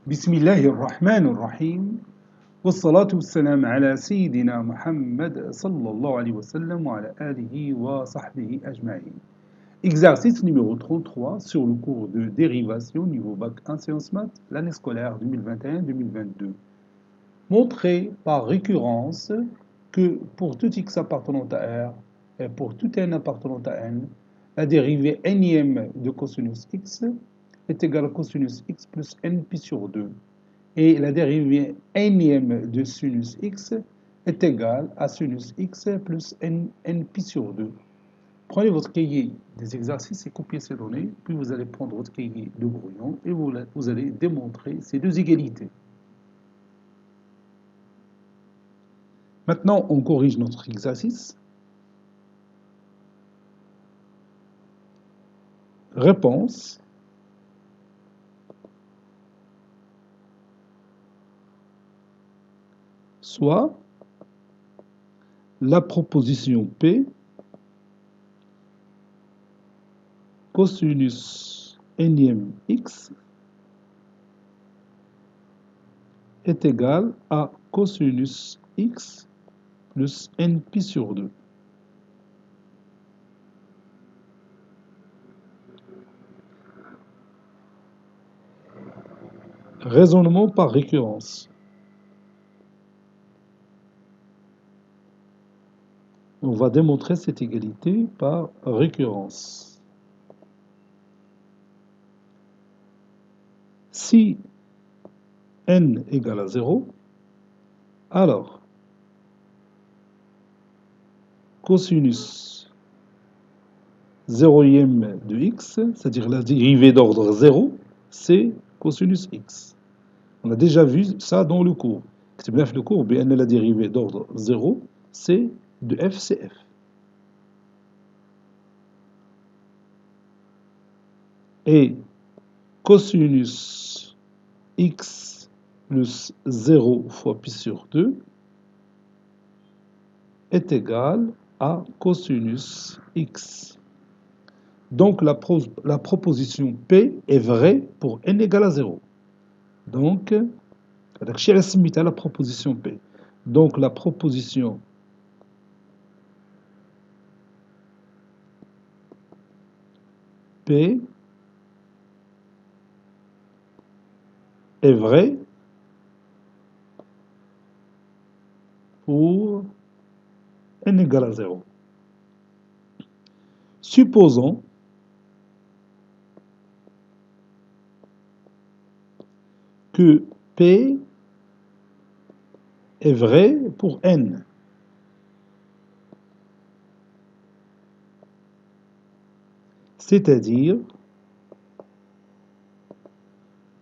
بسم الله الرحمن الرحيم والصلاة والسلام على سيدنا محمد صلى الله عليه وسلم وعلى آله وصحبه أجمعين. Exercice numéro 33 sur le cours de dérivation niveau bac 1 sciences maths, l'année scolaire 2021-2022. Montrer par récurrence que pour tout x appartenant à R et pour tout n appartenant à n, la dérivée nème de cosinus x est égale à cosinus x plus nπ sur 2. Et la dérivée nème de sinus x est égale à sinus x plus nπ sur 2. Prenez votre cahier des exercices et copiez ces données, puis vous allez prendre votre cahier de brouillon et vous allez démontrer ces deux égalités. Maintenant, on corrige notre exercice. Réponse. Soit la proposition P cosinus nème x est égal à cosinus x plus nπ sur 2. Raisonnement par récurrence. On va démontrer cette égalité par récurrence. Si n égale à 0, alors cosinus zéroième de x, c'est-à-dire la dérivée d'ordre 0, c'est cosinus x. On a déjà vu ça dans le cours. C'est bien le cours, bien la dérivée d'ordre 0, c'est de f, c'est f. Et cosinus x plus 0 fois pi sur 2 est égal à cosinus x. Donc la proposition P est vraie pour n égale à 0. Donc, la proposition P. Donc la proposition P est vraie pour n égale à 0. Supposons que P est vrai pour n. C'est-à-dire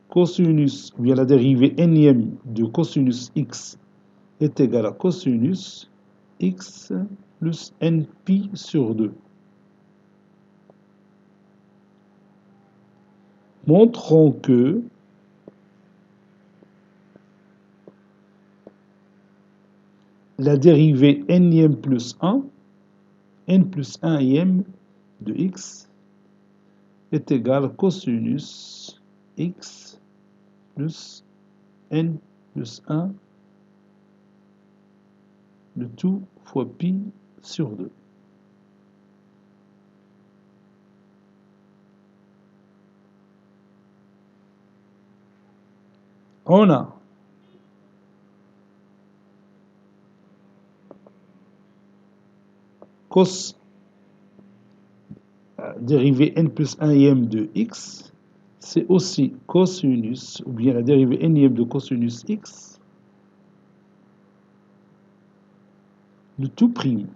cosinus, ou bien la dérivée nème de cosinus x est égale à cosinus x plus nπ sur 2. Montrons que la dérivée nème plus 1, n plus 1ème de x est égale à cosinus x plus n plus 1 de tout fois pi sur 2. On a cos dérivée n plus 1ème de x, c'est aussi cosinus, ou bien la dérivée nème de cosinus x, de tout prime.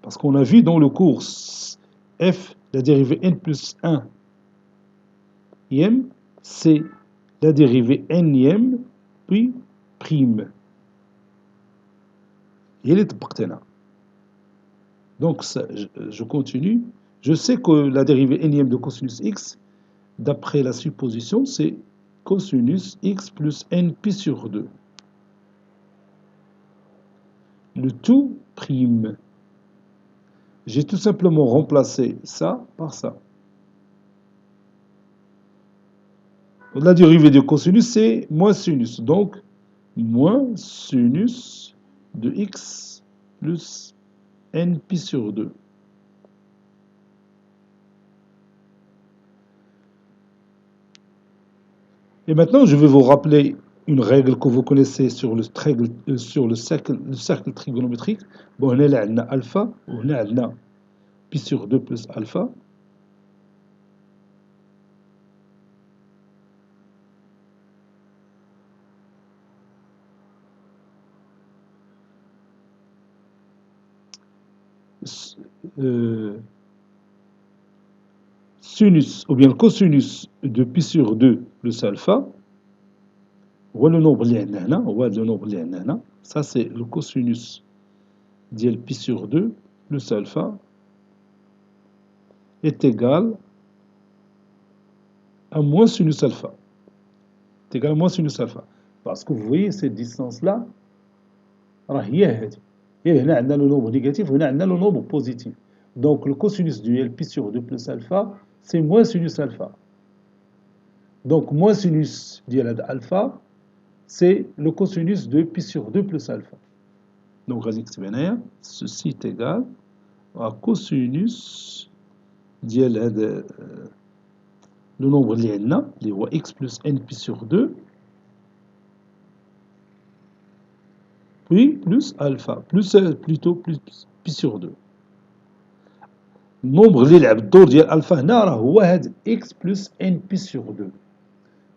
Parce qu'on a vu dans le cours f, la dérivée n plus 1ème, c'est la dérivée nème, puis prime. Et elle est partenaire. Donc, ça, je continue. Je sais que la dérivée nème de cosinus x, d'après la supposition, c'est cosinus x plus nπ sur 2. Le tout prime. J'ai tout simplement remplacé ça par ça. La dérivée de cosinus, c'est moins sinus. Donc, moins sinus de x plus n pi sur 2. Et maintenant, je vais vous rappeler une règle que vous connaissez sur le cercle trigonométrique. Bon, on a là alpha, on a là pi sur 2 plus alpha. Sinus, ou bien le cosinus de pi sur 2 plus alpha, ou le nombre ça c'est le cosinus de pi sur 2 plus alpha est égal à moins sinus alpha. C'est égal à moins sinus alpha. Parce que vous voyez cette distance-là, هي هذه. Et هنا عندنا le nombre négatif, هنا عندنا le nombre positif. Donc le cosinus du L pi sur 2 plus alpha, c'est moins sinus alpha. Donc moins sinus du L alpha, c'est le cosinus de pi sur 2 plus alpha. Donc ceci est égal à cosinus du L le nombre اللي عندنا اللي هو x plus n pi sur 2 puis plus alpha plutôt plus pi sur 2. النومبر اللي يلعب الدور ديال الفا هنا راه هو هاد x plus n pi sur 2.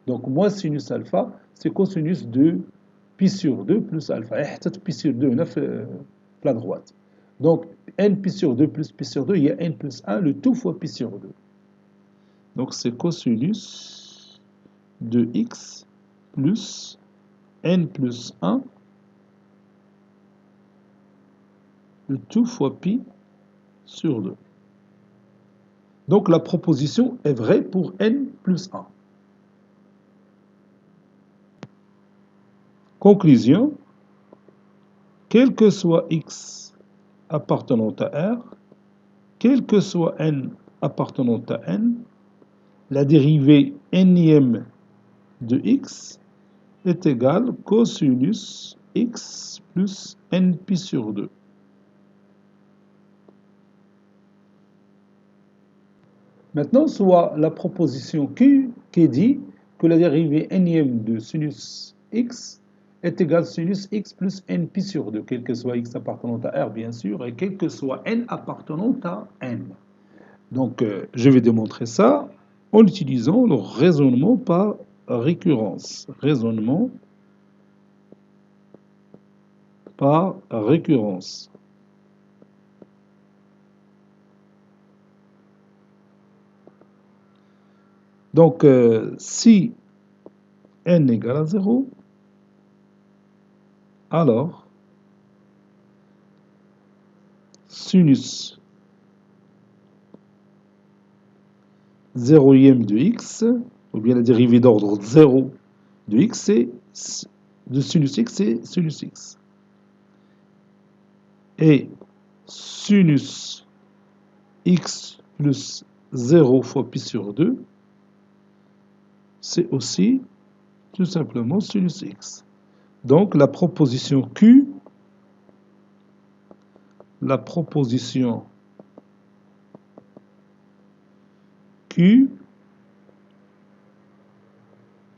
Donc moins sinus alpha c'est cosinus de pi sur 2 plus alpha. حتى pi sur 2 هنا في la droite. Donc n pi sur 2 plus pi sur 2 il y a n plus 1 le tout fois pi sur 2. Donc c'est cosinus de x plus n plus 1 le tout fois pi sur 2. Donc la proposition est vraie pour n plus 1. Conclusion, quel que soit x appartenant à R, quel que soit n appartenant à n, la dérivée nième de x est égale cosinus x plus n pi sur 2. Maintenant, soit la proposition Q qui dit que la dérivée nième de sinus x est égale à sinus x plus n pi sur 2, quel que soit x appartenant à R, bien sûr, et quel que soit n appartenant à n. Donc, je vais démontrer ça en utilisant le raisonnement par récurrence. Raisonnement par récurrence. Donc, si n égale à 0, alors sinus zéroième de x, ou bien la dérivée d'ordre 0 de x, c'est de sinus x, c'est sinus x. Et sinus x plus 0 fois pi sur 2, c'est aussi tout simplement sinus x. Donc la proposition Q, la proposition Q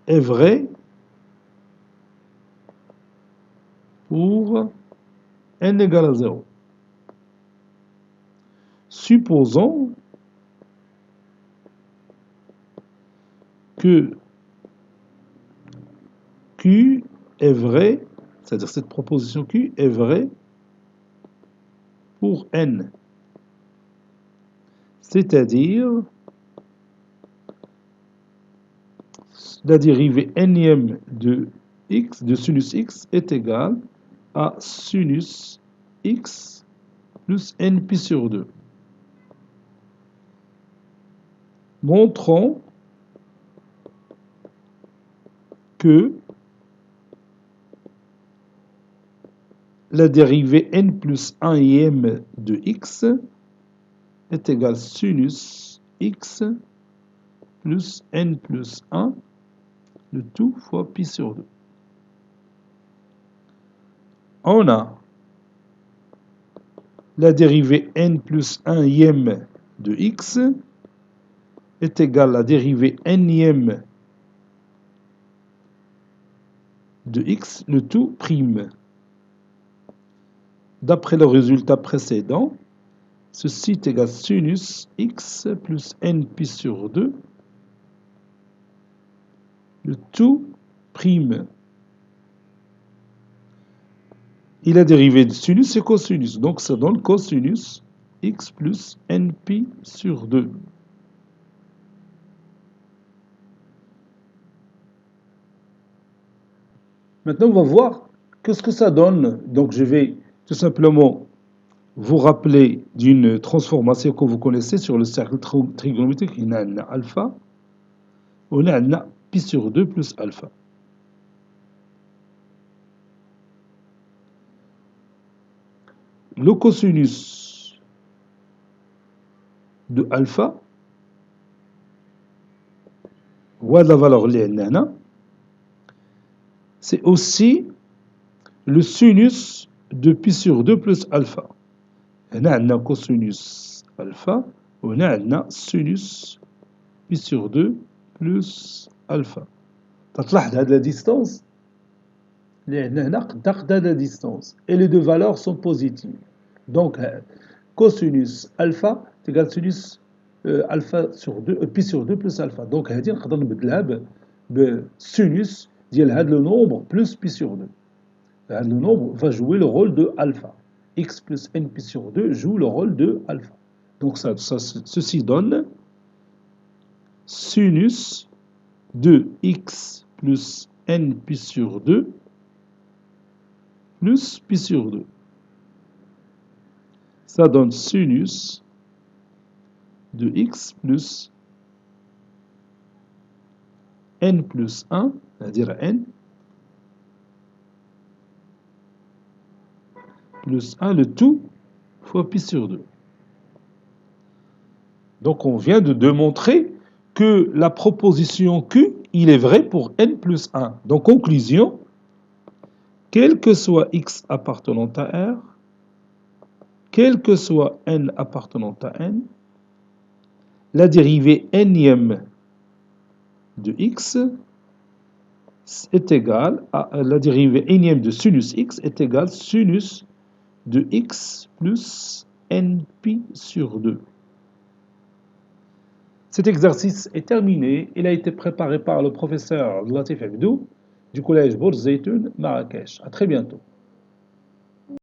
est vraie pour n égale à 0. Supposons que Q est vrai, c'est-à-dire cette proposition Q est vraie pour n. C'est-à-dire la dérivée nième de x, de sinus x, est égale à sinus x plus n pi sur 2. Montrons que la dérivée n plus 1e de x est égale sinus x plus n plus 1 le tout fois pi sur 2. On a la dérivée n plus 1e de x est égale à la dérivée nème de x, le tout prime. D'après le résultat précédent, ceci est égal à sinus x plus n pi sur 2, le tout prime. Et la dérivée de sinus, c'est cosinus. Donc ça donne cosinus x plus n pi sur 2. Maintenant, on va voir qu'est-ce que ça donne. Donc je vais tout simplement vous rappeler d'une transformation que vous connaissez sur le cercle trigonométrique. Il y a alpha, on a pi sur 2 plus alpha. Le cosinus de alpha, la valeur c'est aussi le sinus de pi sur 2 plus alpha. On a cosinus alpha, on a sinus pi sur 2 plus alpha. تلاحظ هذه la distance لأن هنا قد la distance et les deux valeurs sont positives. Donc cosinus alpha est égal à sinus alpha sur 2 pi sur 2 plus alpha. Donc هذه نقدر نبدلها بsinus ديال هذا le nombre plus pi sur 2. Le nombre va jouer le rôle de alpha. X plus n pi sur 2 joue le rôle de alpha. Donc ceci donne sinus de x plus n pi sur 2 plus pi sur 2. Ça donne sinus de x plus n plus 1, c'est-à-dire n, plus 1, le tout, fois pi sur 2. Donc on vient de démontrer que la proposition Q, il est vrai pour n plus 1. Donc conclusion, quel que soit x appartenant à R, quel que soit n appartenant à n, la dérivée nème de x est égale à la dérivée nème de sinus x est égale à sinus de x plus npi sur 2. Cet exercice est terminé. Il a été préparé par le professeur Latif Abdou du collège Bourz Zeytoun, Marrakech. À très bientôt.